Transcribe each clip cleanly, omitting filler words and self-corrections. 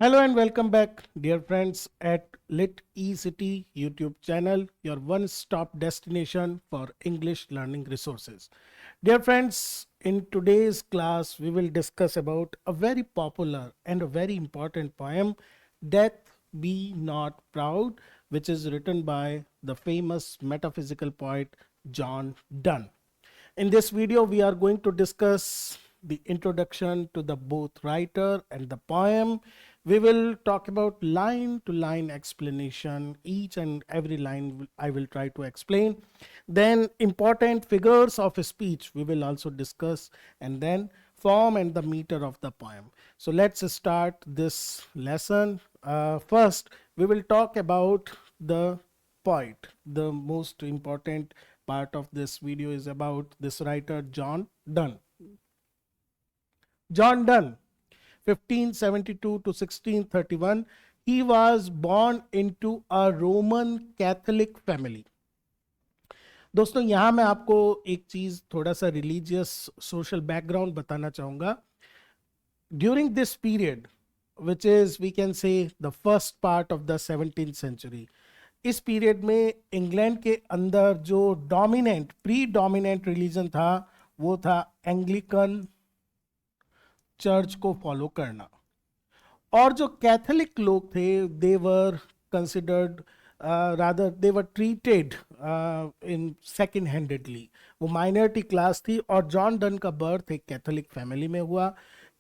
Hello and welcome back, dear friends, at Lit eCity YouTube channel, your one stop destination for English learning resources. Dear friends, in today's class, we will discuss about a very popular and a very important poem, Death Be Not Proud, which is written by the famous metaphysical poet John Donne. In this video, we are going to discuss the introduction to the both writer and the poem. We will talk about line to line explanation. Each and every line I will try to explain. Then important figures of speech we will also discuss, and then form and the meter of the poem. So let's start this lesson. First, we will talk about the poet. The most important part of this video is about this writer John Donne. John Donne, 1572 to 1631, he was born into a Roman Catholic family. दोस्तों यहाँ मैं आपको एक चीज थोड़ा सा religious social background बताना चाहूंगा. During this period which is we can say the first part of the 17th century, इस पीरियड में इंग्लैंड के अंदर जो डोमिनेंट प्री डोमिनेंट रिलीजन था वो था एंग्लिकन चर्च को फॉलो करना. और जो कैथोलिक लोग थे they were considered rather they were treated in second handedly. वो माइनॉरिटी क्लास थी और जॉन डन का बर्थ एक कैथोलिक फैमिली में हुआ.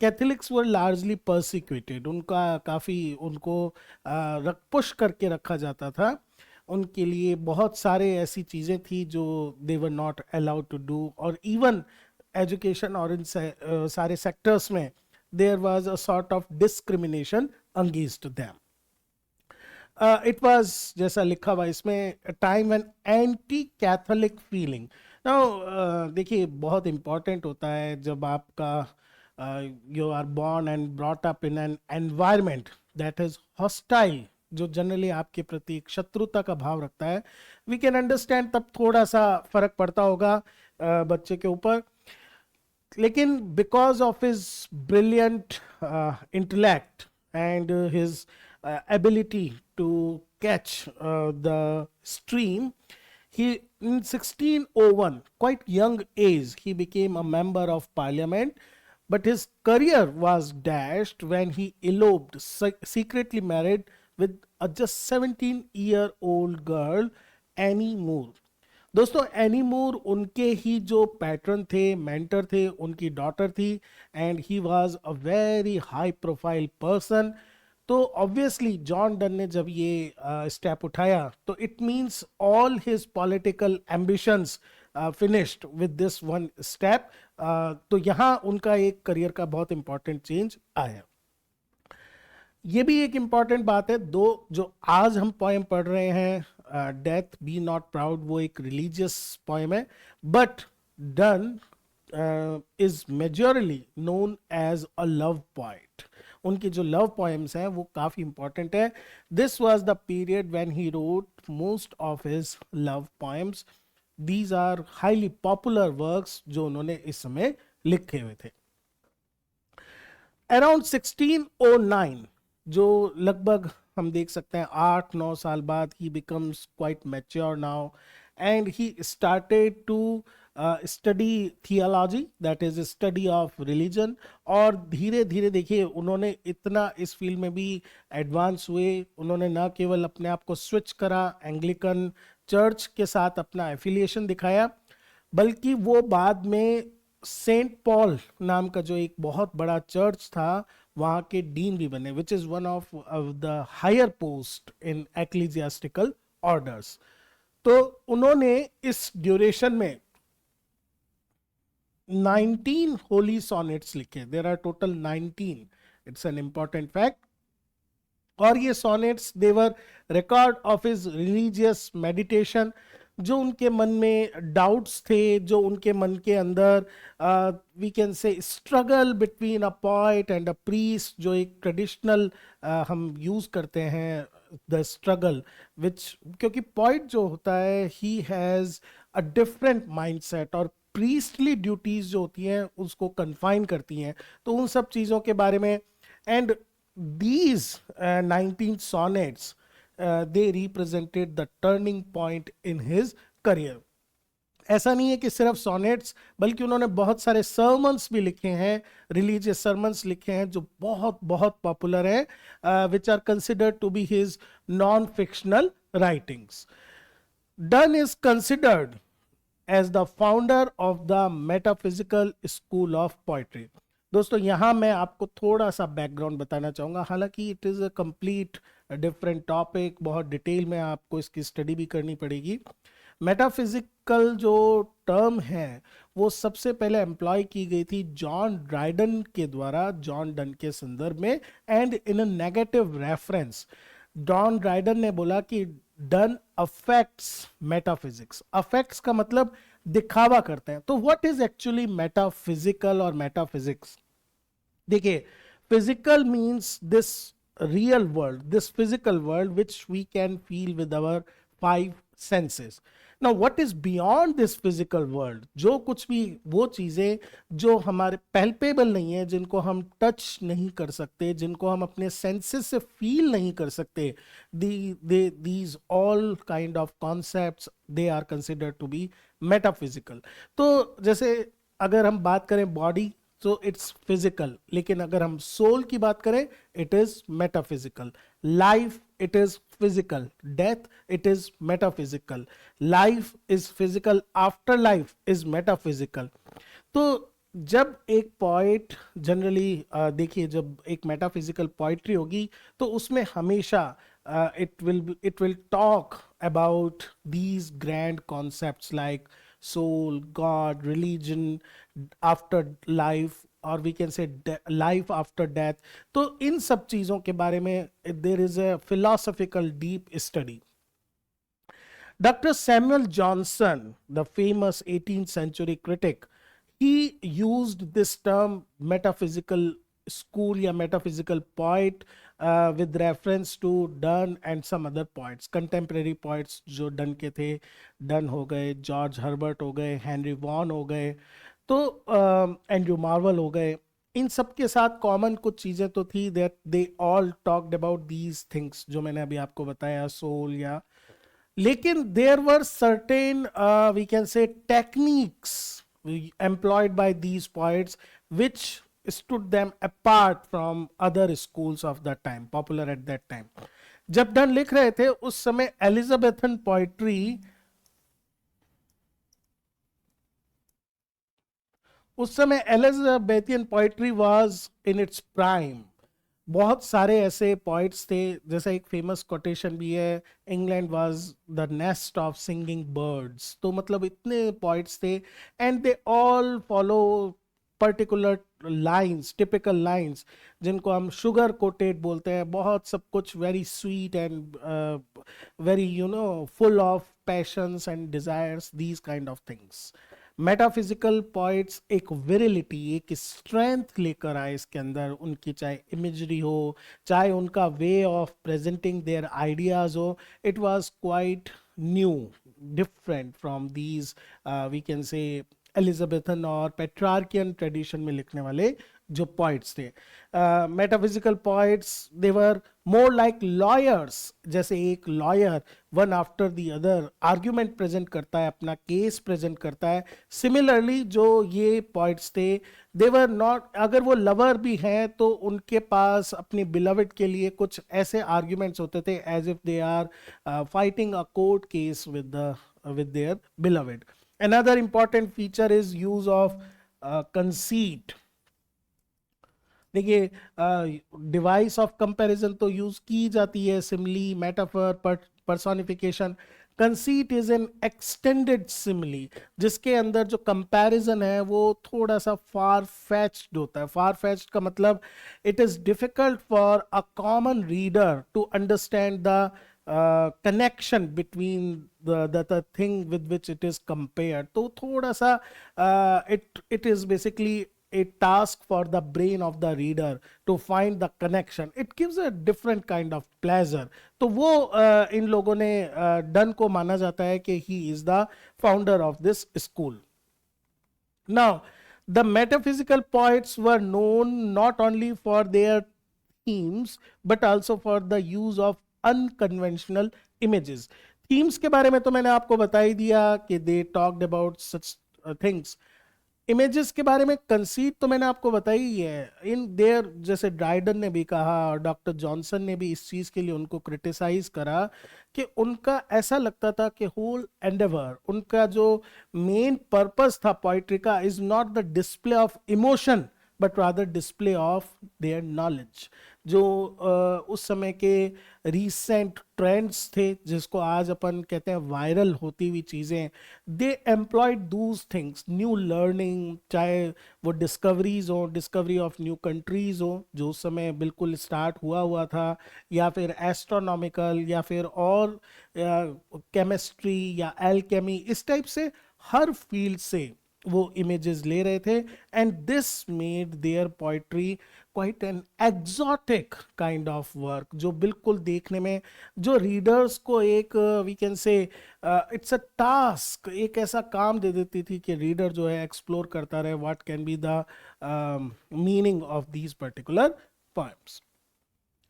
कैथोलिक्स वर लार्जली परसिक्यूटेड, उनका काफ़ी उनको पुश करके रखा जाता था. उनके लिए बहुत सारे ऐसी चीज़ें थी जो they were not allowed to do. और इवन एजुकेशन और इन सारे सेक्टर्स में there was a sort of discrimination against them. It was जैसा लिखा हुआ इसमें time an anti Catholic feeling. Now देखिए बहुत इंपॉर्टेंट होता है जब आपका you are born and brought up in an environment that is hostile, जो जनरली आपके प्रति एक शत्रुता का भाव रखता है. वी कैन अंडरस्टैंड तब थोड़ा सा फर्क पड़ता होगा बच्चे के ऊपर. लेकिन because of his brilliant intellect and his ability to catch the stream, he in 1601, quite young age, he became a member of parliament, but his career was dashed when he eloped, secretly married with a just 17-year-old girl, Annie Moore. दोस्तों any मूर उनके ही जो pattern थे, mentor थे, उनकी daughter थी. And he was a very high profile person. तो obviously John Donne ने जब ये स्टेप उठाया तो it means all his political ambitions finished with this one step. तो यहाँ उनका एक करियर का बहुत इंपॉर्टेंट चेंज आया. ये भी एक इंपॉर्टेंट बात है. दो जो आज हम पोएम पढ़ रहे हैं, डेथ बी नॉट प्राउड, वो एक रिलीजियस पोएम है, but Donne is majorly known as a love poet. उनकी जो लव पोएम्स हैं वो काफ़ी इंपॉर्टेंट है. This was the period when he wrote most of his love poems. These are highly popular works जो उन्होंने इस समय लिखे हुए थे. अराउंड 1609, जो लगभग हम देख सकते हैं 8-9 साल बाद, he becomes quite mature now and he started to study theology, that is study of religion. और धीरे धीरे देखिए उन्होंने इतना इस फील्ड में भी एडवांस हुए. उन्होंने न केवल अपने आप को स्विच करा, एंग्लिकन चर्च के साथ अपना एफिलिएशन दिखाया, बल्कि वो बाद में सेंट पॉल नाम का जो एक बहुत बड़ा चर्च था वहाँ के डीन भी बने, which is one of the higher post in ecclesiastical orders. तो उन्होंने इस ड्यूरेशन में 19 होली सॉनेट्स लिखे. There are total 19. It's an important fact. और ये sonnets they were record of his religious meditation. जो उनके मन में डाउट्स थे, जो उनके मन के अंदर we can say struggle between a poet and a priest, जो एक ट्रेडिशनल हम यूज करते हैं द स्ट्रगल विच, क्योंकि पॉइट जो होता है he has a different mindset और प्रीस्टली ड्यूटीज जो होती हैं उसको कन्फाइन करती हैं. तो उन सब चीज़ों के बारे में. And these 19 sonnets, they represented the turning point in his career. ऐसा नहीं है कि सिर्फ सोनेट्स, बल्कि उन्होंने बहुत सारे सर्मन्स भी लिखे हैं, रिलीजियस सर्मन्स लिखे हैं जो बहुत बहुत पॉपुलर हैं, which are considered to be his non fictional writings. Donne is considered as the founder of the metaphysical school of poetry. दोस्तों यहाँ मैं आपको थोड़ा सा बैकग्राउंड बताना चाहूँगा, हालांकि it is a complete different topic, बहुत डिटेल में आपको इसकी स्टडी भी करनी पड़ेगी. मेटाफिजिकल जो टर्म है वो सबसे पहले एम्प्लॉय की गई थी जॉन ड्राइडन के द्वारा, जॉन डन के संदर्भ में, and in a negative reference. John Dryden ने बोला कि डन अफेक्ट्स मेटाफिजिक्स. अफेक्ट्स का मतलब दिखावा करते हैं. तो व्हाट इज एक्चुअली मेटाफिजिकल और मेटाफिजिक्स? देखिए, physical means this real world, this physical world which we can feel with our 5 senses. Now what is beyond this physical world? जो कुछ भी वो चीजें जो हमारे पैल्पेबल नहीं है, जिनको हम टच नहीं कर सकते, जिनको हम अपने सेंसेस से फील नहीं कर सकते, these all kind of concepts, they are considered to be metaphysical. तो जैसे अगर हम बात करें बॉडी, तो इट्स फिजिकल, लेकिन अगर हम सोल की बात करें, it is metaphysical. Life, it is physical. Death, it is metaphysical. Life is physical, after life is metaphysical. तो जब एक पोइट जनरली देखिए, जब एक मेटाफिजिकल पोइट्री होगी तो उसमें हमेशा it will talk about these grand concepts like soul, God, religion, after life, or we can say life after death. तो इन सब चीजों के बारे में there is a philosophical deep study. Dr. Samuel Johnson, the famous 18th century critic, he used this term metaphysical school या metaphysical poet with reference to Donne and some other poets, contemporary poets जो done के थे. Done हो गए, George Herbert हो गए, Henry von हो गए, तो एंड्रू मार्वल हो गए. इन सब के साथ कॉमन कुछ चीज़ें तो थी, that they all talked about these things जो मैंने अभी आपको बताया, सोल या. लेकिन there were certain we can say techniques employed by these poets which stood them apart from other schools of that time, popular at that time. जब Donne लिख रहे थे उस समय एलिजाबेथन पोइट्री, उस समय Elizabethan poetry was in its prime. बहुत सारे ऐसे पॉइंट्स थे, जैसा एक फेमस कोटेशन भी है, England was the nest of singing birds. तो मतलब इतने पॉइंट्स थे, and they all follow particular lines, typical lines, जिनको हम शुगर कोटेड बोलते हैं. बहुत सब कुछ very sweet and very full of patience and desires, these kind of things. Metaphysical points एक विरिलिटी, एक स्ट्रेंथ लेकर आए इसके अंदर. उनकी चाहे इमेजरी हो, चाहे उनका way of presenting their ideas हो, it was quite new, different from these we can say Elizabethan और पेट्रार्कियन ट्रेडिशन में लिखने वाले जो पोइट्स थे. Metaphysical poets, they were more like lawyers. जैसे एक lawyer one after the other argument present करता है, अपना केस प्रेजेंट करता है. सिमिलरली जो ये पोइट्स थे, दे वर नॉट, अगर वो लवर भी हैं तो उनके पास अपनी बिलवेड के लिए कुछ ऐसे आर्ग्यूमेंट्स होते थे as if they are fighting a court case with their beloved. Another important feature is use of conceit. देखिए, डिवाइस ऑफ कंपैरिजन तो यूज की जाती है, simile, metaphor, personification. Conceit is an extended simile, जिसके अंदर जो कंपैरिजन है वो थोड़ा सा फार फैच्ड होता है. फार फैच्ड का मतलब it is difficult for a common reader to understand the connection between the thing with which it is compared. तो थोड़ा सा it is basically a task for the brain of the reader to find the connection. It gives a different kind of pleasure. तो वो इन लोगों ने done को माना जाता है कि he is the founder of this school. Now, the metaphysical poets were known not only for their themes but also for the use of unconventional images. Themes के बारे में तो मैंने आपको बता ही दिया कि they talked about such things. Images के बारे में कंसीड तो मैंने आपको बताई ही है इन देयर, जैसे ड्राइडन ने भी कहा और डॉक्टर जॉनसन ने भी इस चीज के लिए उनको क्रिटिसाइज करा कि उनका ऐसा लगता था कि होल एंडेवर, उनका जो मेन पर्पस था पोइट्री का, is not the display of emotion but rather display of their knowledge. जो उस समय के रीसेंट ट्रेंड्स थे जिसको आज अपन कहते हैं वायरल होती हुई चीज़ें, they employed those things, new learning, चाहे वो डिस्कवरीज हो, डिस्कवरी ऑफ न्यू कंट्रीज हो जो उस समय बिल्कुल स्टार्ट हुआ था, या फिर एस्ट्रोनॉमिकल, या फिर और केमिस्ट्री या एल्केमी, इस टाइप से हर फील्ड से वो इमेजेस ले रहे थे। And this made their poetry quite an exotic kind of work, जो बिल्कुल देखने में, जो रीडर्स को एक we can say it's a task, एक ऐसा काम दे देती थी कि रीडर जो है एक्सप्लोर करता रहे what can be the meaning of these particular poems.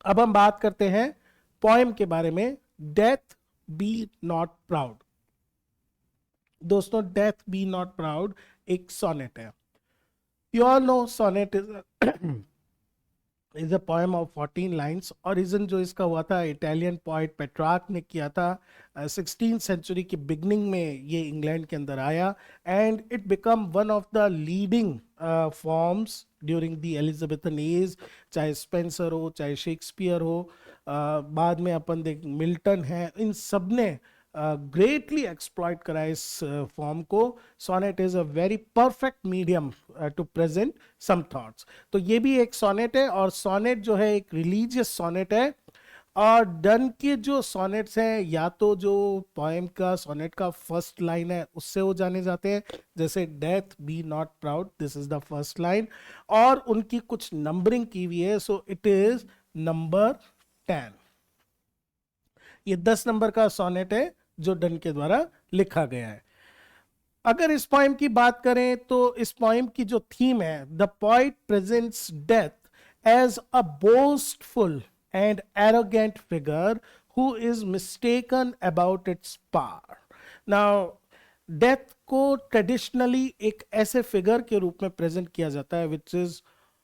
अब हम बात करते हैं पोएम के बारे में, डेथ बी नॉट प्राउड। दोस्तों, डेथ बी नॉट प्राउड एक सोनेट है। You all know sonnet is a poem of 14 lines. Origin जो इसका हुआ था इटालियन पोइट पेट्रार्क ने किया था। 16th सेंचुरी की बिगनिंग में ये इंग्लैंड के अंदर आया and it become one of the leading forms during the Elizabethan age, चाहे स्पेंसर हो, चाहे शेक्सपियर हो, बाद में अपन देख मिल्टन है, इन सब ने ग्रेटली एक्सप्लॉइट करा इस फॉर्म को। Sonnet is a very perfect medium to present some thoughts. तो ये भी एक सोनेट है, और सोनेट जो है एक रिलीजियस सोनेट है। और डन के जो सोनेट्स हैं, या तो जो पोएम का सोनेट का फर्स्ट लाइन है उससे वो जाने जाते हैं, जैसे death be not proud, this is the first line, और उनकी कुछ नंबरिंग की हुई है, सो इट इज नंबर 10। ये 10 नंबर का सोनेट है जो डन के द्वारा लिखा गया है। अगर इस पोएम की बात करें तो इस पोएम की जो थीम है, the poet presents death as a boastful and arrogant figure who is mistaken about its power. Now death को ट्रेडिशनली एक ऐसे फिगर के रूप में प्रेजेंट किया जाता है विच इज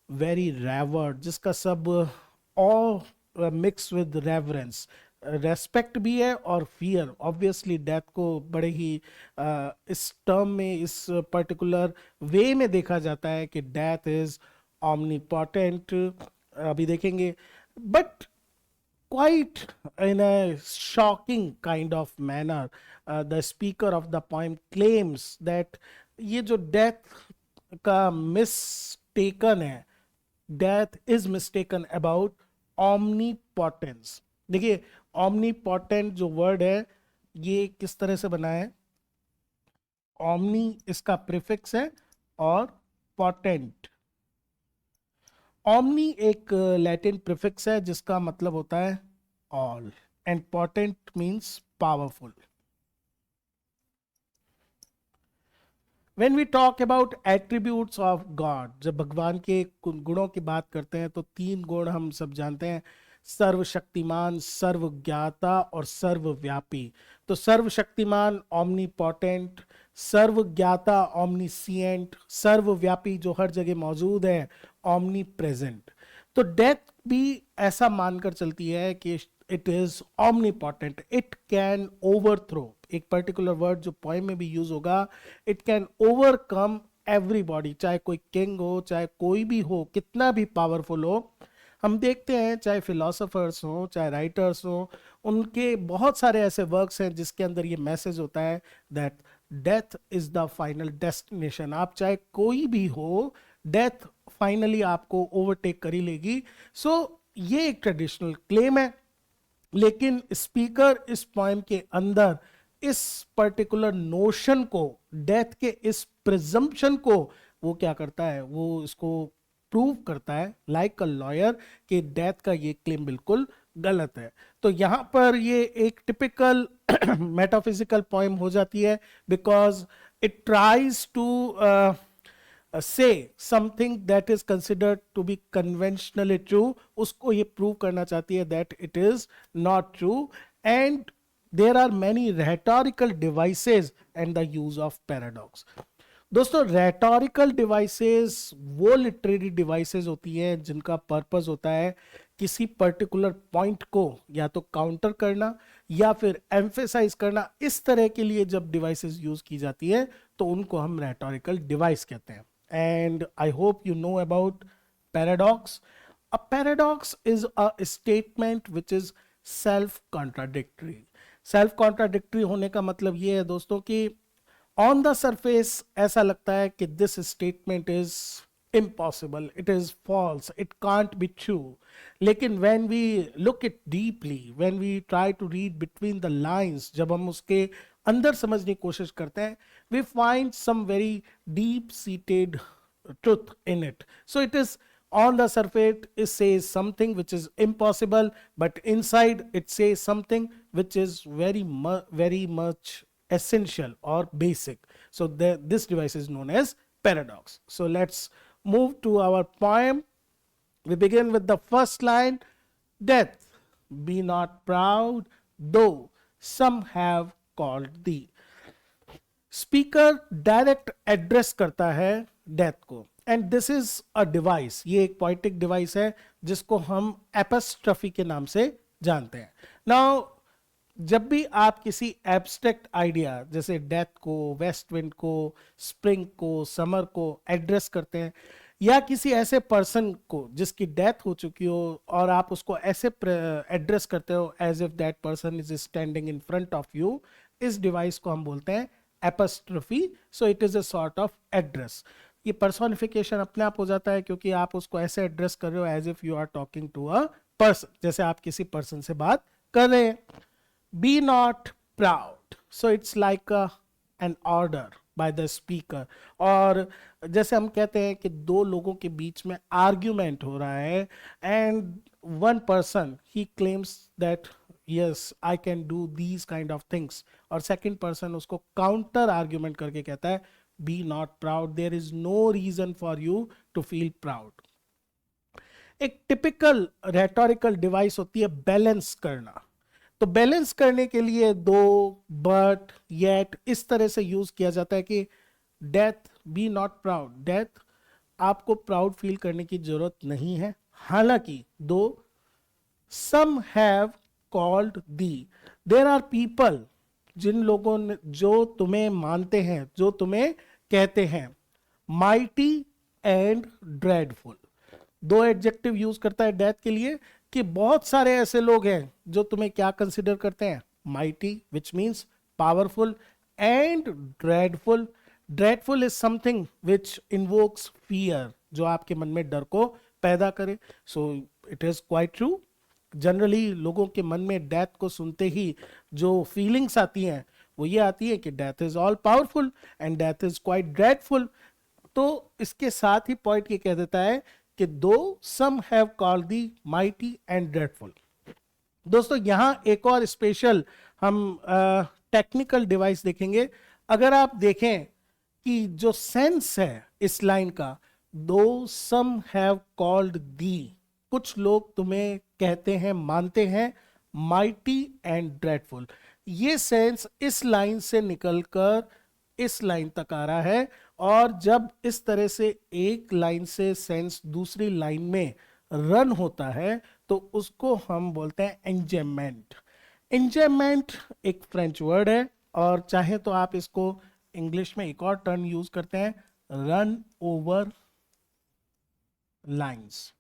वेरी रेवर्ड, जिसका सब all mix with reverence, respect भी है और फियर। ऑब्वियसली डेथ को बड़े ही इस टर्म में, इस पर्टिकुलर वे में देखा जाता है कि डेथ इज ऑमनीपोटेंट, अभी देखेंगे, but quite in a shocking kind of manner the speaker of the poem claims that ये जो डेथ का मिस्टेकन है, death is mistaken about omnipotence। देखिए, omnipotent जो वर्ड है ये किस तरह से बना है, omni इसका प्रीफिक्स है और पोटेंट, ओमनी एक लैटिन प्रीफिक्स है जिसका मतलब होता है all, and potent means powerful. When we talk about attributes of God, जब भगवान के गुणों की बात करते हैं तो 3 गुण हम सब जानते हैं, सर्वशक्तिमान, सर्वज्ञाता और सर्वव्यापी। तो सर्वशक्तिमान ओमनीपोटेंट, सर्वज्ञाता ओमनीसिएंट, सर्वव्यापी जो हर जगह मौजूद है ओमनी प्रेजेंट। तो डेथ भी ऐसा मानकर चलती है कि it is omnipotent, it can overthrow, एक पर्टिकुलर वर्ड जो पोएम में भी यूज होगा, इट कैन ओवरकम एवरीबॉडी, चाहे कोई किंग हो, चाहे कोई भी हो, कितना भी पावरफुल हो। हम देखते हैं चाहे फिलोसोफर्स हो, चाहे राइटर्स हो, उनके बहुत सारे ऐसे वर्क्स हैं जिसके अंदर ये मैसेज होता है that death is the final destination. आप चाहे कोई भी हो, डेथ फाइनली आपको ओवरटेक कर ही लेगी। सो ये एक ट्रेडिशनल क्लेम है, लेकिन स्पीकर इस पोएम के अंदर इस पर्टिकुलर नोशन को, डेथ के इस प्रिजम्पशन को वो क्या करता है, वो इसको प्रूव करता है लाइक अ लॉयर कि डेथ का ये क्लेम बिल्कुल गलत है। तो यहां पर ये एक टिपिकल मेटाफिजिकल पोएम हो जाती है, because it tries to say something that is considered to be conventionally true, उसको ये प्रूव करना चाहती है that it is not true. And there are many rhetorical devices and the use of paradox. दोस्तों rhetorical devices वो literary devices होती हैं जिनका पर्पस होता है किसी पर्टिकुलर पॉइंट को या तो काउंटर करना या फिर एम्फेसाइज करना. इस तरह के लिए जब डिवाइसेस यूज की जाती है तो उनको हम rhetorical device कहते हैं. And I hope you know about paradox. A paradox is a statement which is self-contradictory. Self-contradictory होने का मतलब ये है दोस्तों कि on the surface ऐसा लगता है कि this statement is impossible, it is false, it can't be true. लेकिन when we look it deeply, when we try to read between the lines, जब हम उसके अंदर समझने की कोशिश करते हैं, we find some very deep seated truth in it. So it is on the surface it says something which is impossible, but inside it says something which is very much essential or basic. So this device is known as paradox. So let's move to our poem. We begin with the first line. Death, be not proud, though some have called thee. Speaker direct address करता है death को. And this is a device, ये एक poetic device है जिसको हम एपस्ट्रफी के नाम से जानते हैं. नाउ जब भी आप किसी एब्स्ट्रैक्ट आइडिया जैसे डेथ को, वेस्ट विंड को, स्प्रिंग को, समर को एड्रेस करते हैं या किसी ऐसे पर्सन को जिसकी डेथ हो चुकी हो और आप उसको ऐसे एड्रेस करते हो as if that person is standing in front of you, इस डिवाइस को हम बोलते हैं apostrophe. So it is a sort of address. ये पर्सोनिफिकेशन अपने आप हो जाता है क्योंकि आप उसको ऐसे एड्रेस कर रहे हो as if you are talking to a person, जैसे आप किसी पर्सन से बात कर रहे हैं. Be not proud, so it's like an order by the speaker. और जैसे हम कहते हैं कि दो लोगों के बीच में आर्ग्यूमेंट हो रहा है and one person he claims that yes I can do these kind of things और second person उसको counter argument करके कहता है be not proud, there is no reason for you to feel proud. एक typical rhetorical device होती है balance करना. तो बैलेंस करने के लिए दो, but, yet इस तरह से यूज किया जाता है कि death be not proud, death आपको प्राउड फील करने की जरूरत नहीं है. हालांकि दो some have called thee, there are people जिन लोगों ने जो तुम्हें मानते हैं, जो तुम्हें कहते हैं, mighty and dreadful. दो एडजेक्टिव यूज करता है डेथ के लिए कि बहुत सारे ऐसे लोग हैं जो तुम्हें क्या कंसिडर करते हैं, mighty which means powerful and dreadful. dreadful is something which invokes fear, जो आपके मन में डर को पैदा करे. so it is quite true. Generally लोगों के मन में डेथ को सुनते ही जो फीलिंग्स आती हैं वो ये आती है कि death is all powerful and death is quite dreadful. तो इसके साथ ही पॉइंट ये कह देता है कि though some have called thee mighty and dreadful. दोस्तों यहां एक और स्पेशल हम टेक्निकल डिवाइस देखेंगे. अगर आप देखें कि जो सेंस है इस लाइन का, दो सम हैव कॉल्ड दी, कुछ लोग तुम्हें कहते हैं, मानते हैं, माइटी एंड ड्रेडफुल, ये सेंस इस लाइन से निकलकर इस लाइन तक आ रहा है. और जब इस तरह से एक लाइन से सेंस दूसरी लाइन में रन होता है तो उसको हम बोलते हैं एंजॉयमेंट. एंजॉयमेंट एक फ्रेंच वर्ड है और चाहे तो आप इसको इंग्लिश में एक और टर्म यूज करते हैं, रन ओवर लाइंस.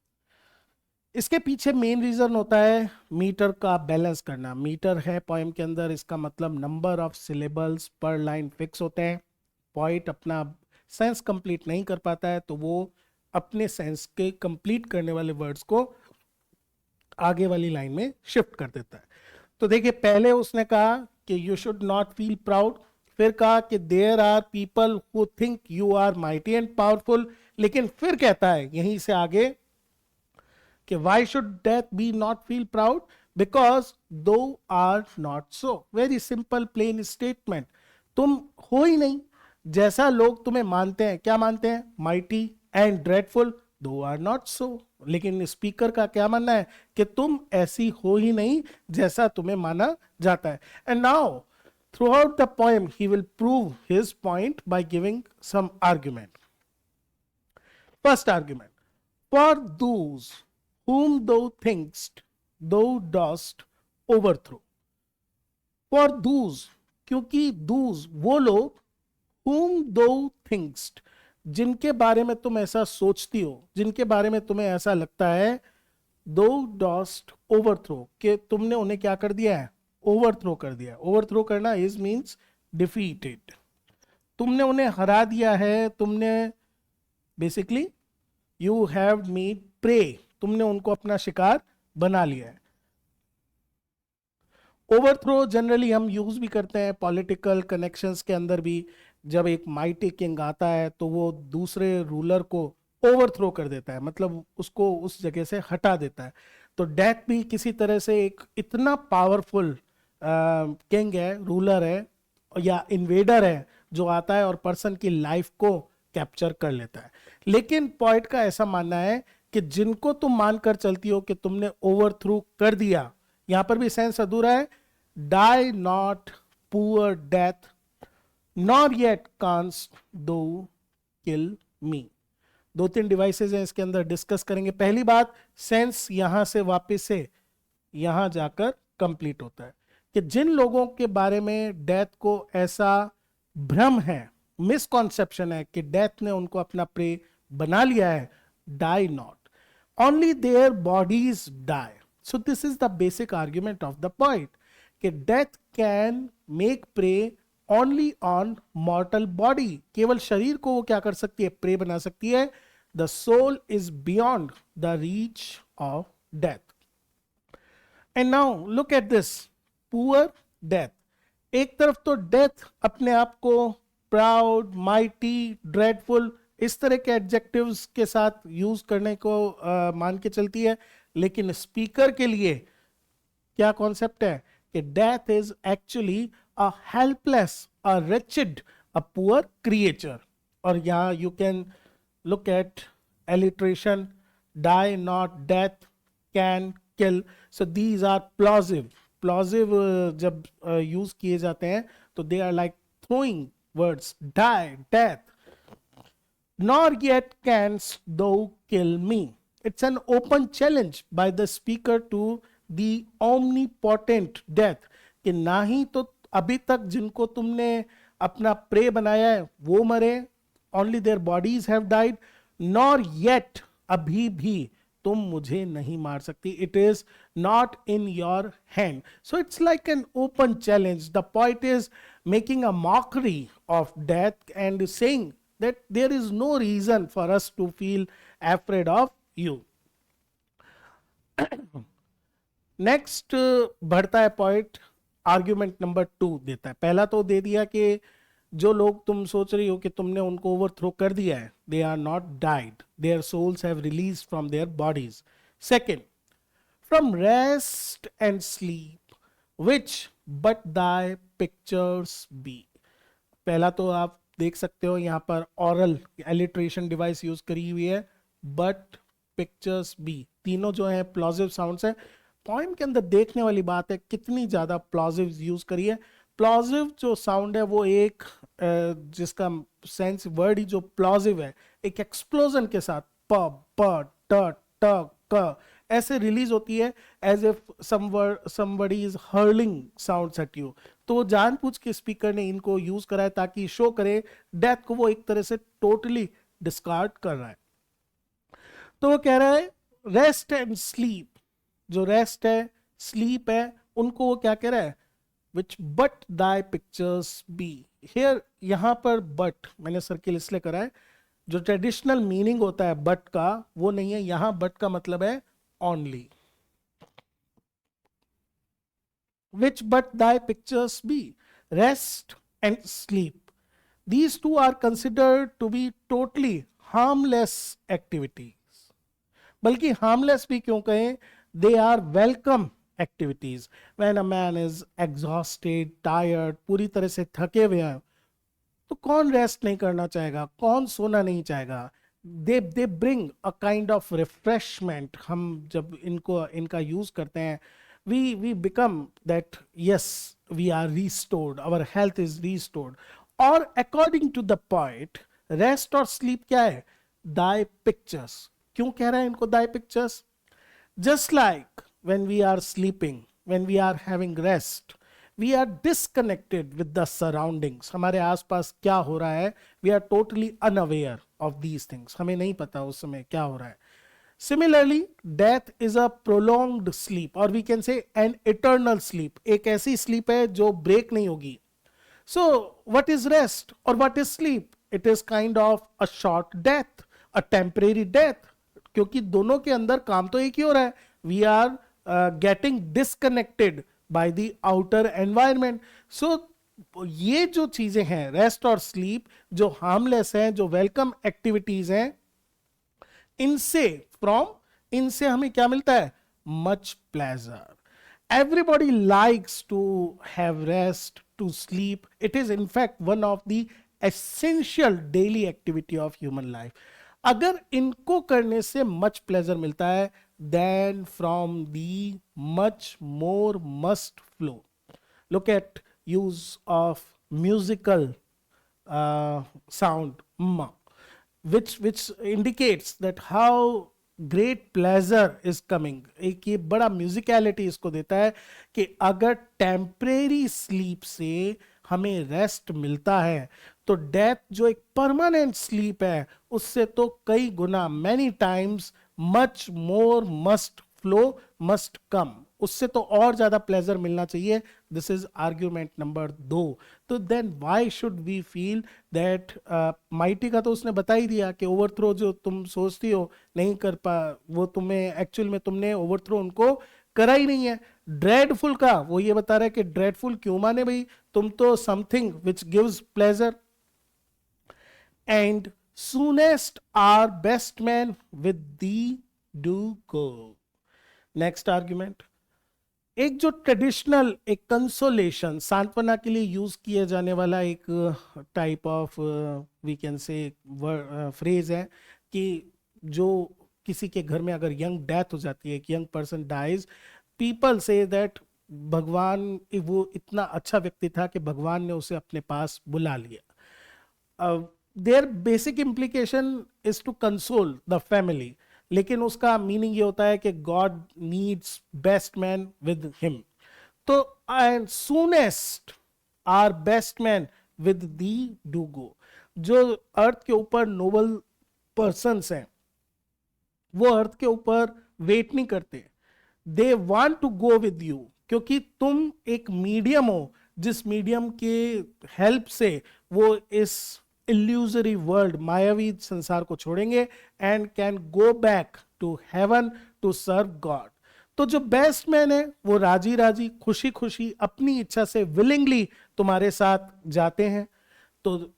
इसके पीछे मेन रीजन होता है मीटर का बैलेंस करना. मीटर है पोएम के अंदर, इसका मतलब नंबर ऑफ सिलेबल्स पर लाइन फिक्स होते हैं. पोइट अपना सेंस कंप्लीट नहीं कर पाता है तो वो अपने सेंस के कंप्लीट करने वाले वर्ड्स को आगे वाली लाइन में शिफ्ट कर देता है. तो देखिए पहले उसने कहा कि you should not feel proud, फिर कहा कि there are people who think you are mighty and powerful, लेकिन फिर कहता है यहीं से आगे कि why should death be not feel proud, because thou art not so. Very simple plain statement. तुम हो ही नहीं, जैसा लोग तुम्हें मानते हैं, क्या मानते हैं? माइटी एंड ड्रेडफुल, दो आर नॉट सो। लेकिन स्पीकर का क्या मानना है? कि तुम ऐसी हो ही नहीं जैसा तुम्हें माना जाता है। And now throughout the poem he will prove his point by giving some argument. First argument: for those whom thou thinkst thou dost overthrow. For those, क्योंकि those वो लोग, whom thou thinkst, जिनके बारे में तुम ऐसा सोचती हो, जिनके बारे में तुम्हें ऐसा लगता है, thou dost overthrow, कि तुमने उन्हें क्या कर दिया है? ओवरथ्रो कर दिया। ओवरथ्रो करना इज मीन्स डिफीटेड, तुमने उन्हें हरा दिया है। तुमने basically you have made prey, तुमने उनको अपना शिकार बना लिया है। ओवरथ्रो जनरली हम यूज भी करते हैं पॉलिटिकल कनेक्शंस के अंदर भी। जब एक माइटी किंग आता है तो वो दूसरे रूलर को ओवरथ्रो कर देता है, मतलब उसको उस जगह से हटा देता है। तो डेथ भी किसी तरह से एक इतना पावरफुल किंग है, रूलर है या इन्वेडर है, जो आता है और पर्सन की लाइफ को कैप्चर कर लेता है। लेकिन पॉइंट का ऐसा मानना है कि जिनको तुम मानकर चलती हो कि तुमने ओवरथ्रो कर दिया, यहां पर भी सेंस अधूरा है। Die not poor death nor yet canst thou kill मी। दो तीन डिवाइसेस हैं इसके अंदर, डिस्कस करेंगे। पहली बात, सेंस यहां से वापस से यहां जाकर कंप्लीट होता है कि जिन लोगों के बारे में डेथ को ऐसा भ्रम है, मिसकॉन्सेप्शन है कि डेथ ने उनको अपना प्रे बना लिया है, die not, only their bodies die. So this is the basic argument of the point कि death can make prey only on mortal body, केवल शरीर को वो क्या कर सकती है? प्रे बना सकती है। The soul is beyond the reach of death. And now look at this poor death. एक तरफ तो डेथ अपने आप को प्राउड, माइटी, ड्रेडफुल, इस तरह के एडजेक्टिव्स के साथ यूज करने को मान के चलती है, लेकिन स्पीकर के लिए क्या कॉन्सेप्ट है कि death is actually a helpless, a wretched, a poor creature. और यहां you can look at alliteration, die not, death, can, kill. So these are plosive. Plosive जब यूज किए जाते हैं तो they are like throwing words, die, death. Nor yet canst thou kill me. It's an open challenge by the speaker to the omnipotent death, कि ना ही तो अभी तक जिनको तुमने अपना प्रे बनाया है वो मरे, only their bodies have died, nor yet, अभी भी तुम मुझे नहीं मार सकती. It is not in your hand. So it's like an open challenge. The poet is making a mockery of death and saying that there is no reason for us to feel afraid of you. Next बढ़ता है point, argument number 2 देता है। पहला तो दे दिया कि जो लोग तुम सोच रही हो कि तुमने उनको ओवरथ्रो कर दिया है, they are not died, their souls have release from their bodies. Second, from rest and sleep which but thy pictures be. पहला तो आप देख सकते हो यहां पर ऑरल एलिट्रेशन डिवाइस यूज करी हुई है, बट पिक्चर्स बी, तीनों जो है प्लॉजिव साउंड्स है। पॉइम के अंदर देखने वाली बात है कितनी ज्यादा प्लॉजिव यूज करी है। प्लॉजिव जो साउंड है वो एक जिसका सेंस वर्ड ही जो प्लॉजिव है, एक एक्सप्लोजन के साथ प प ट ट क ऐसे रिलीज होती है, as if somebody is hurling sounds at you। तो वो जानबूझ के स्पीकर ने इनको यूज करा है ताकि शो करे डेथ को वो एक तरह से टोटली डिस्कार्ड कर रहा है। तो वो कह रहा है रेस्ट एंड स्लीप, जो रेस्ट है, स्लीप है, उनको वो क्या कह रहा है? Which but thy pictures be. Here, यहां पर बट मैंने सर्किल इसलिए करा है, जो ट्रेडिशनल मीनिंग होता है बट का वो नहीं है यहां। बट का मतलब है only. Which but thy pictures be, rest and sleep, these two are considered to be totally harmless activities। बल्कि harmless भी क्यों कहें, they are welcome activities when a man is exhausted, tired, पूरी तरह से थके हुए हैं, तो कौन रेस्ट नहीं करना चाहेगा, कौन सोना नहीं चाहेगा? They bring a kind of refreshment. हम जब इनका यूज करते हैं, we become that, yes, we are restored, our health is restored. और according to the point, rest और स्लीप क्या है? Thy pictures. क्यों कह रहे हैं इनको thy pictures? Just like when we are sleeping, when we are having rest, we are disconnected with the surroundings. हमारे आसपास क्या हो रहा है, we are totally unaware of these things. हमें नहीं पता उस समय क्या हो रहा है. Similarly, death is a prolonged sleep, or we can say an eternal sleep. एक ऐसी sleep है जो break नहीं होगी. So, what is rest or what is sleep? It is kind of a short death, a temporary death. क्योंकि दोनों के अंदर काम तो एक ही हो रहा है, we are getting disconnected by the outer environment. So ये जो चीजें हैं, रेस्ट और स्लीप, जो हार्मलेस हैं, जो वेलकम एक्टिविटीज हैं, इनसे हमें क्या मिलता है? Much pleasure. Everybody likes to have rest, to sleep. It is in fact one of the essential daily activity of human life. अगर इनको करने से मच प्लेजर मिलता है, then from the much more must flow. Look at use of musical sound, which indicates that how great pleasure is coming. एक ये बड़ा musicality इसको देता है कि अगर टेम्परेरी स्लीप से हमें रेस्ट मिलता है, तो डेथ जो एक परमानेंट स्लीप है, उससे तो कई गुना, many times much more must flow, must come, उससे तो और ज्यादा प्लेजर मिलना चाहिए। This is argument number 2। तो then why should we feel that, mighty का तो उसने बता ही दिया कि ओवरथ्रो जो तुम सोचती हो नहीं कर पा, वो तुम्हें एक्चुअल में तुमने ओवरथ्रो उनको करा ही नहीं है। ड्रेडफुल का वो ये बता रहा है कि ड्रेडफुल क्यों माने भाई, तुम तो something which gives pleasure. And soonest our best man with thee do go. Next argument, एक जो ट्रेडिशनल, एक कंसोलेशन, सांत्वना के लिए यूज किया जाने वाला एक type of we can say phrase है कि जो किसी के घर में अगर यंग डेथ हो जाती है, एक young person dies, people say that भगवान, वो इतना अच्छा व्यक्ति था कि भगवान ने उसे अपने पास बुला लिया। Their basic implication is to console the family, लेकिन उसका मीनिंग ये होता है कि God needs best man with him. तो and soonest our best man with thee do go. जो अर्थ के ऊपर नोबल पर्सन्स हैं, वो अर्थ के ऊपर वेट नहीं करते, they want to go with you, क्योंकि तुम एक मीडियम हो जिस मीडियम के हेल्प से वो इस इल्यूजरी वर्ल्ड, मायावी संसार को छोड़ेंगे and can go back to heaven to serve God. तो जो बेस्ट मैन है वो राजी राजी, खुशी खुशी, अपनी इच्छा से विलिंगली तुम्हारे साथ जाते हैं। तो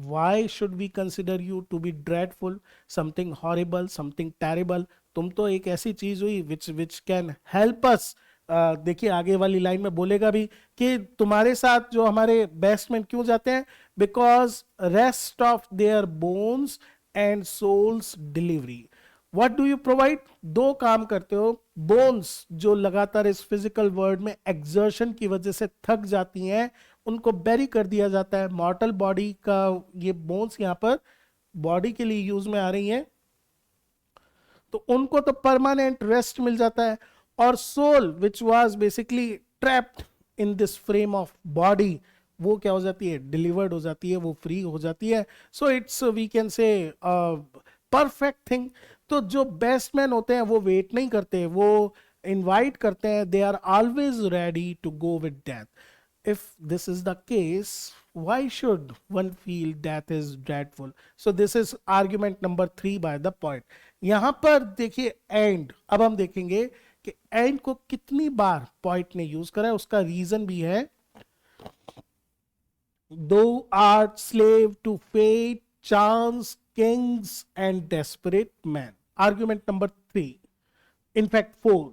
why should we consider you to be dreadful, something horrible, something terrible? तुम तो एक ऐसी चीज हुई which can help us। देखिए आगे वाली लाइन में बोलेगा भी कि तुम्हारे साथ जो हमारे बेस्टमैन क्यों जाते हैं, because rest of their bones and souls delivery. What do you provide? दो काम करते हो। बोन्स जो लगातार इस फिजिकल वर्ल्ड में एक्सर्शन की वजह से थक जाती हैं, उनको बेरी कर दिया जाता है। मॉर्टल बॉडी का ये बोन्स यहाँ पर बॉडी के लिए यूज में आ रही हैं, तो उनको तो परमानेंट रेस्ट मिल जाता है। और soul which was basically trapped in this frame of body, वो क्या हो जाती है? डिलीवर्ड हो जाती है, वो फ्री हो जाती है। So it's we can say perfect thing. तो जो बेस्ट मैन होते हैं वो वेट नहीं करते, वो इनवाइट करते हैं। They are always ready to go with death. If this is the case, why should one feel death is dreadful? So this is argument number 3 by the point. यहां पर देखिए एंड, अब हम देखेंगे कि एंड को कितनी बार पॉइंट ने यूज करा है, उसका रीजन भी है। Thou art slave to fate, chance, kings and desperate men. Argument number 3, in fact 4,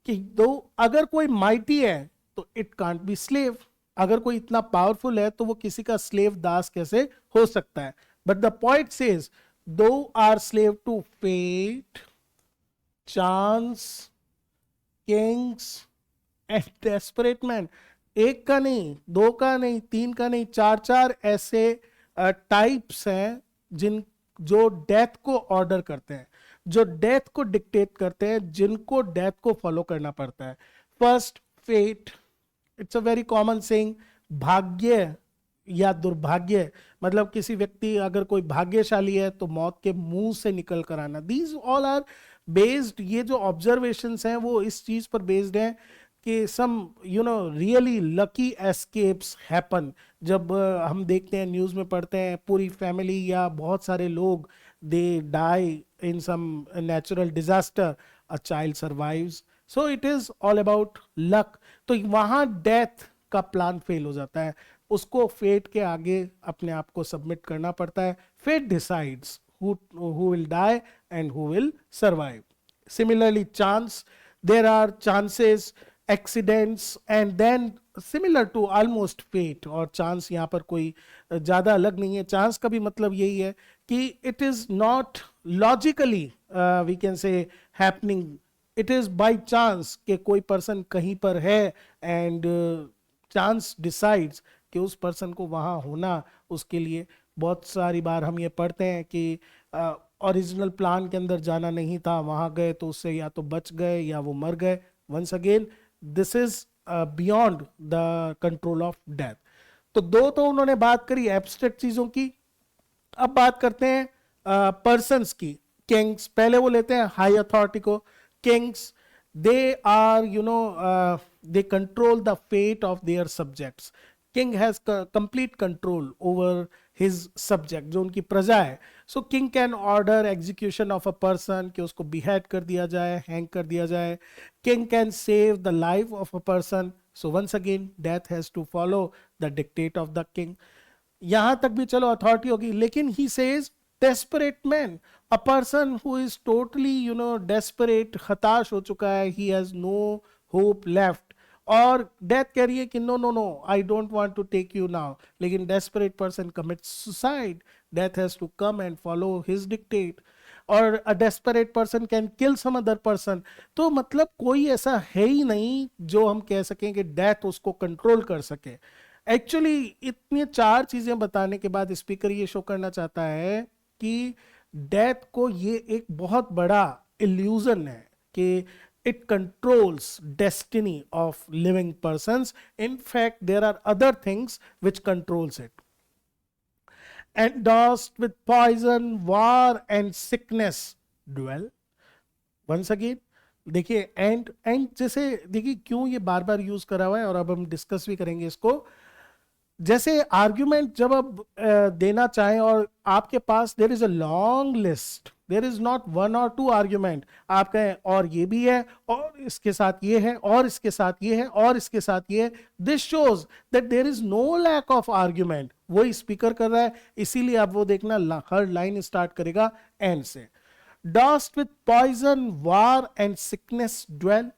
कि दो अगर कोई माइटी है तो इट कांट बी स्लेव, अगर कोई इतना पावरफुल है तो वो किसी का स्लेव दास कैसे हो सकता है? But the point says thou art slave to fate, chance, kings and desperate men. एक का नहीं, दो का नहीं, तीन का नहीं, चार चार ऐसे टाइप्स हैं जिन जो डेथ को ऑर्डर करते हैं, जो डेथ को डिक्टेट करते हैं, जिनको डेथ को फॉलो करना पड़ता है। First, fate. It's a very common saying, भाग्य या दुर्भाग्य, मतलब किसी व्यक्ति अगर कोई भाग्यशाली है तो मौत के मुंह से निकल कर आना। दीज ऑल आर बेस्ड, ये जो ऑब्जर्वेशंस हैं वो इस चीज पर बेस्ड हैं कि some really lucky escapes happen. जब हम देखते हैं, न्यूज़ में पढ़ते हैं, पूरी फैमिली या बहुत सारे लोग they die in some natural disaster, a child survives, so it is all about luck. तो वहां डेथ का प्लान फेल हो जाता है, उसको फेट के आगे अपने आप को सबमिट करना पड़ता है। Fate decides who will die and who will survive. Similarly, chance, there are chances, accidents, and then similar to almost fate, और chance यहाँ पर कोई ज़्यादा अलग नहीं है। chance का भी मतलब यही है कि it is not logically we can say happening, it is by chance कि कोई person कहीं पर है and chance decides कि उस पर्सन को वहां होना उसके लिए। बहुत सारी बार हम ये पढ़ते हैं कि ओरिजिनल प्लान के अंदर जाना नहीं था, वहां गए तो उससे या तो बच गए या वो मर गए। Once again this is beyond the control of death. तो दो तो उन्होंने बात करी एब्स्ट्रैक्ट चीजों की। अब बात करते हैं पर्सन्स की। किंग्स, पहले वो लेते हैं हाई अथॉरिटी को। Kings, they are they control the fate of their subjects. King has complete control over his subject, जो उनकी प्रजा है। So king can order execution of a person, कि उसको behead कर दिया जाए, hang कर दिया जाए। King can save the life of a person, so once again death has to follow the dictate of the king। यहां तक भी चलो अथॉरिटी होगी, लेकिन he says desperate man, a person who is totally desperate, हताश हो चुका है, he has no hope left, और डेथ कह रही है कि no no no, I don't want to take you now, लेकिन desperate person commits suicide, death has to come and follow his dictate. और a desperate person can kill some other person. तो मतलब कोई ऐसा है ही नहीं जो हम कह सकें कि डेथ उसको कंट्रोल कर सके। एक्चुअली इतनी चार चीजें बताने के बाद स्पीकर ये शो करना चाहता है कि डेथ को ये एक बहुत बड़ा इल्यूजन है कि it controls destiny of living persons. In fact, there are other things which controls it. Endorsed with poison, war and sickness dwell. Once again, देखिए एंड जैसे देखिए क्यों ये बार बार यूज करा हुआ है, और अब हम डिस्कस भी करेंगे इसको। जैसे आर्ग्यूमेंट जब आप देना चाहें और आपके पास there is a long list, there is not one or two argument, आप कहें और ये भी है और इसके साथ ये है और इसके साथ ये है और इसके साथ ये है, this shows that there is no lack of argument. वही स्पीकर कर रहा है, इसीलिए आप वो देखना हर लाइन स्टार्ट करेगा एंड से। Dost with poison, war and sickness dwell.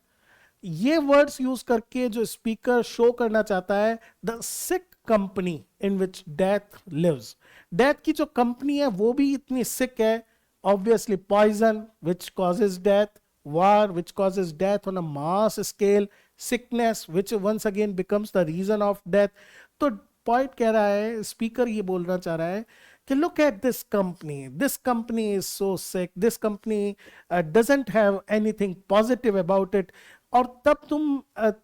ये वर्ड्स यूज करके जो स्पीकर शो करना चाहता है, the sick company in which death lives. Death की जो कंपनी है वो भी इतनी सिक है। Obviously poison which causes death, war which causes death on a mass scale, sickness which once again becomes the reason of death। तो point कह रहा है, स्पीकर ये बोलना चाह रहा है कि look at this company is so sick, this company doesn't have anything positive about it। और तब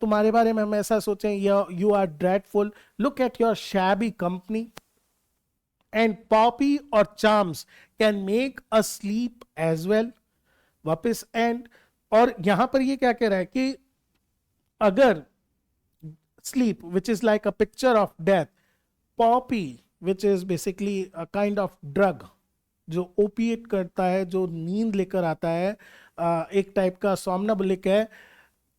तुम्हारे बारे में हम ऐसा सोचें, you are dreadful, look at your shabby company, and poppy or charms can make us sleep as well। वापस and, और यहां पर ये क्या कह रहा है कि अगर sleep which is like a picture of death, Poppy which is basically a kind of drug जो ओपिएट करता है, जो नींद लेकर आता है, एक टाइप का सोमनाबुलिक है,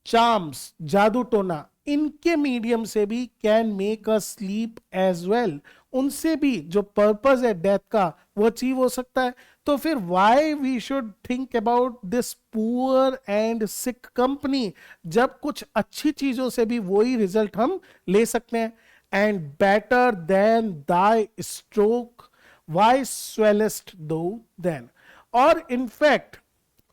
चार्म्स जादू टोना, इनके मीडियम से भी can make us sleep as well, उनसे भी जो पर्पस है डेथ का वो अचीव हो सकता है। तो फिर why we should think about this poor and sick company, जब कुछ अच्छी चीजों से भी वही रिजल्ट हम ले सकते हैं। and better than thy stroke, why swellest thou then? और इनफैक्ट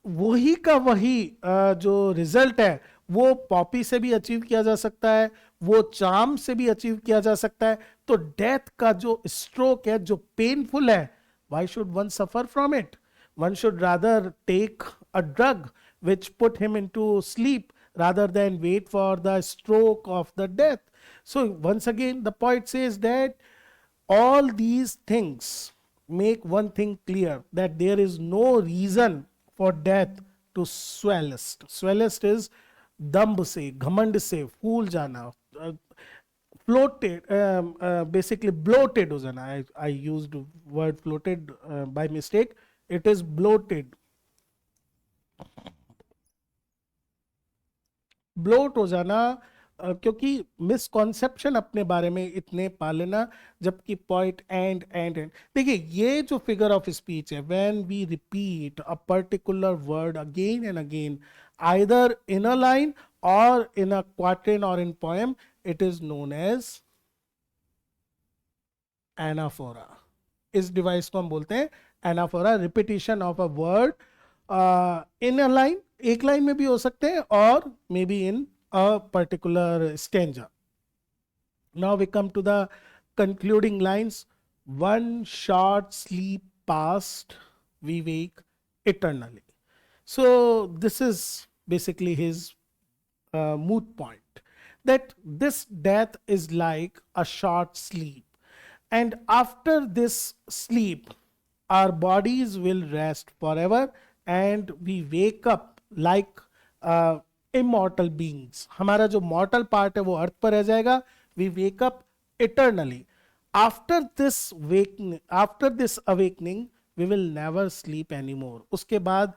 वही का वही जो रिजल्ट है वो पॉपी से भी अचीव किया जा सकता है, वो चार्म से भी अचीव किया जा सकता है। तो डेथ का जो स्ट्रोक है, जो पेनफुल है, why should one suffer from it? One should rather take a drug which put him into sleep rather than wait for the stroke of the death. So once again the poet says that all these things make one thing clear, that there is no reason for death to swellest. Swellest is दम्ब से, घमंड से, फूल जाना, floated, basically bloated हो जाना. I used word floated by mistake. It is bloated. Bloat हो जाना, क्योंकि misconception अपने बारे में इतने पा लेना, जबकि पॉइंट एंड देखिए ये जो फिगर ऑफ स्पीच है, when we repeat a particular word again and again either in a line or in a quatrain or in poem, it is known as anaphora. इस डिवाइस को हम बोलते हैं anaphora. Repetition of a word in a line, एक line में भी हो सकते हैं, or may be in a particular stanza. Now we come to the concluding lines. One short sleep past, we wake eternally. So this is basically his moot point, that this death is like a short sleep, and after this sleep our bodies will rest forever and we wake up like immortal beings. हमारा जो mortal part है वो अर्थ पर रह जाएगा. We wake up eternally. After this awakening we will never sleep anymore. उसके बाद,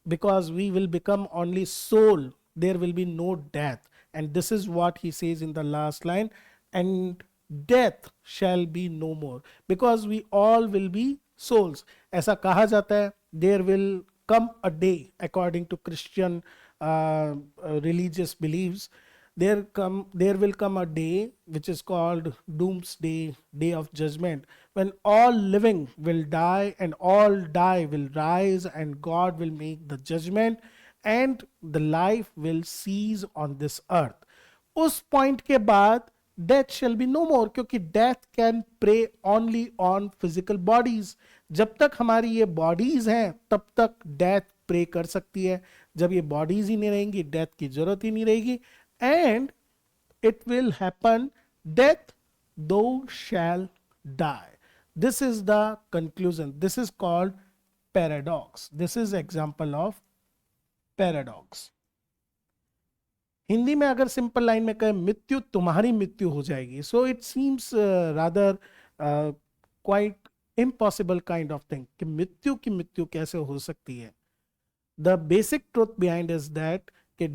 because we will become only soul, there will be no death. And this is what he says in the last line, and death shall be no more, because we all will be souls. ऐसा कहा जाता है, there will come a day, according to Christian religious beliefs, there will come a day which is called doomsday, day of judgment, when all living will die and all die will rise, and God will make the judgment and the life will cease on this earth. उस point के बाद death shall be no more, क्योंकि death can prey only on physical bodies. जब तक हमारी ये bodies हैं तब तक डेथ प्रे कर सकती है. जब ये बॉडीज ही नहीं रहेंगी, डेथ की जरूरत ही नहीं रहेगी. And it will happen, death thou shalt die. This is the conclusion. This is called paradox. This is example of paradox. Hindi में अगर सिंपल लाइन में कहें, मृत्यु तुम्हारी मृत्यु हो जाएगी, so it seems rather quite impossible kind of thing, कि मृत्यु की मृत्यु कैसे हो सकती है. The basic truth behind is that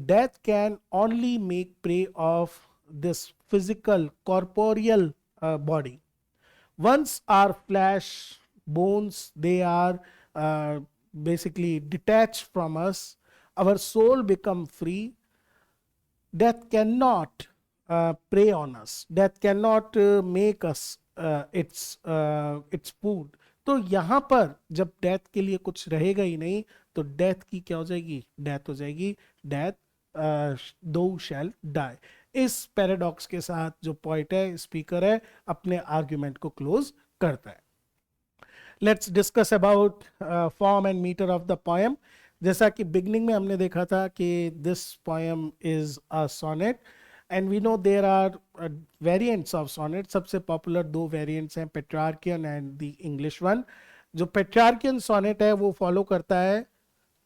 death can only make prey of this physical corporeal body. Once our flesh, bones, they are basically detached from us, our soul become free. Death cannot prey on us. Death cannot make us its food. तो यहाँ पर जब death के लिए कुछ रहेगा ही नहीं, तो डेथ की क्या हो जाएगी? डेथ हो जाएगी. Death thou shalt die. इस पैराडॉक्स के साथ जो पॉइंट है, स्पीकर है, अपने आर्ग्यूमेंट को क्लोज करता है. Let's discuss about form and metre of the poem. जैसा कि बिगनिंग में हमने देखा था कि this poem is a sonnet, and we know there are variants of sonnet. सबसे पॉपुलर दो वेरिएंट्स हैं, Petrarchan and the English one. जो पेट्रार्कियन सोनेट है वो फॉलो करता है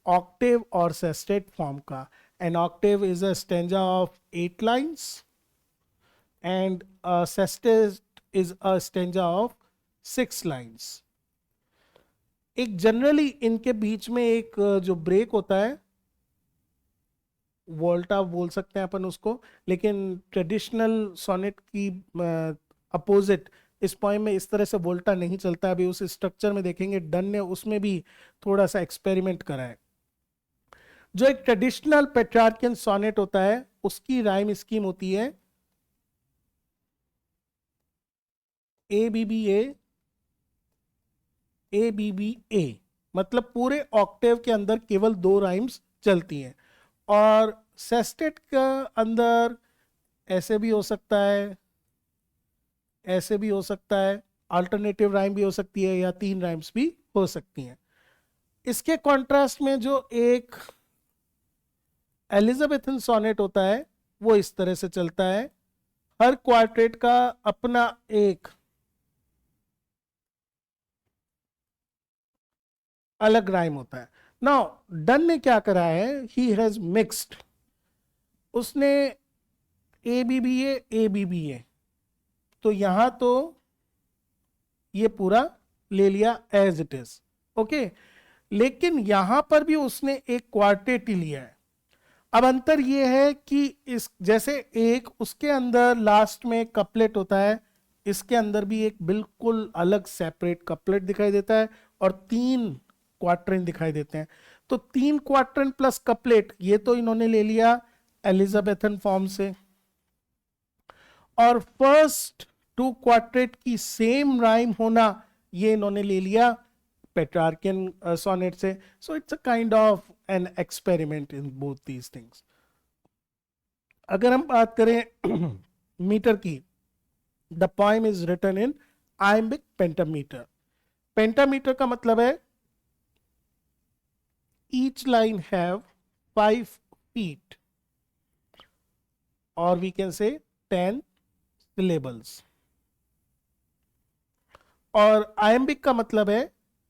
ऑक्टेव और सेस्टेट फॉर्म का. An octave is a stanza of 8 lines and sestet is a stanza of 6 lines. एक जनरली इनके बीच में एक जो ब्रेक होता है, वोल्टा बोल सकते हैं अपन उसको, लेकिन ट्रेडिशनल सोनेट की अपोजिट इस पोएम में इस तरह से वोल्टा नहीं चलता है. अभी उस स्ट्रक्चर में देखेंगे, डन ने उसमें भी थोड़ा सा एक्सपेरिमेंट करा है. जो एक ट्रेडिशनल पेट्रार्कियन सोनेट होता है उसकी राइम स्कीम होती है ए बी बी ए, मतलब पूरे ऑक्टेव के अंदर केवल 2 राइम्स चलती हैं। और सेस्टेट का अंदर ऐसे भी हो सकता है, ऐसे भी हो सकता है, अल्टरनेटिव राइम भी हो सकती है, या 3 राइम्स भी हो सकती हैं। इसके कॉन्ट्रास्ट में जो एक एलिजाबेथन सोनेट होता है वो इस तरह से चलता है, हर क्वार्टेट का अपना एक अलग राइम होता है। नाउ डन ने क्या करा है, ही हैज मिक्स्ड, उसने ए बी बी ए, तो यहां तो ये पूरा ले लिया एज इट इज, ओके, लेकिन यहां पर भी उसने एक क्वार्टेट ही लिया है। अब अंतर ये है कि इस जैसे एक उसके अंदर लास्ट में कपलेट होता है, इसके अंदर भी एक बिल्कुल अलग सेपरेट कपलेट दिखाई देता है और 3 क्वार्टरन दिखाई देते हैं। तो 3 क्वार्टरन प्लस कपलेट, ये तो इन्होंने ले लिया एलिजाबेथन फॉर्म से, और फर्स्ट 2 क्वार्टेट की सेम राइम होना ये इन्होंने ले लिया पेट्रार्कियन सोनेट से। So it's a kind of an experiment in both these things. अगर हम बात करें मीटर की, the poem is written in iambic pentameter. Pentameter का मतलब है each line have 5 feet, or we can say 10 syllables। और आयम्बिक का मतलब है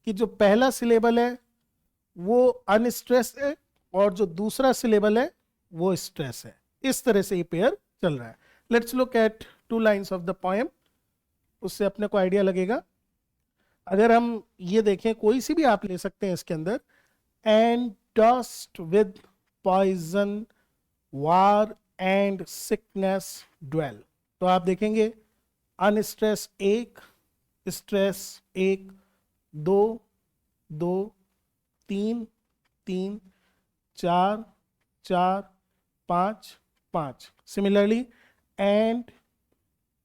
कि जो पहला सिलेबल है वो अनस्ट्रेस है और जो दूसरा सिलेबल है वो स्ट्रेस है। इस तरह से ये पेयर चल रहा है। Let's look at 2 lines of the poem, उससे अपने को आइडिया लगेगा। अगर हम ये देखें, कोई सी भी आप ले सकते हैं इसके अंदर, and dust with poison, war and sickness dwell। तो आप देखेंगे unstress 1, stress 1, 2, 2, 3, 3, 4, 4, 5, 5। Similarly and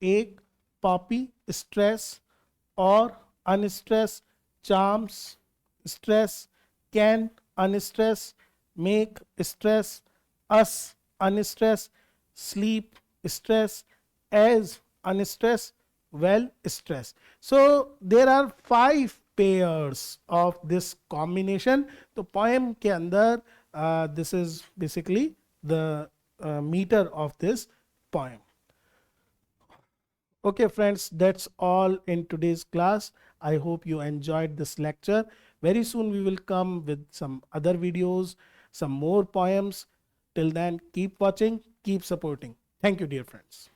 1 poppy, stress, और unstress, charms, stress, can, unstress, make stress, us unstress, sleep stress, as unstress, well stress। So there are 5 pairs of this combination। तो poem के अंदर this is basically the meter of this poem। Okay friends, that's all in today's class. I hope you enjoyed this lecture. Very soon we will come with some other videos, some more poems. Till then, keep watching, keep supporting. Thank you, dear friends.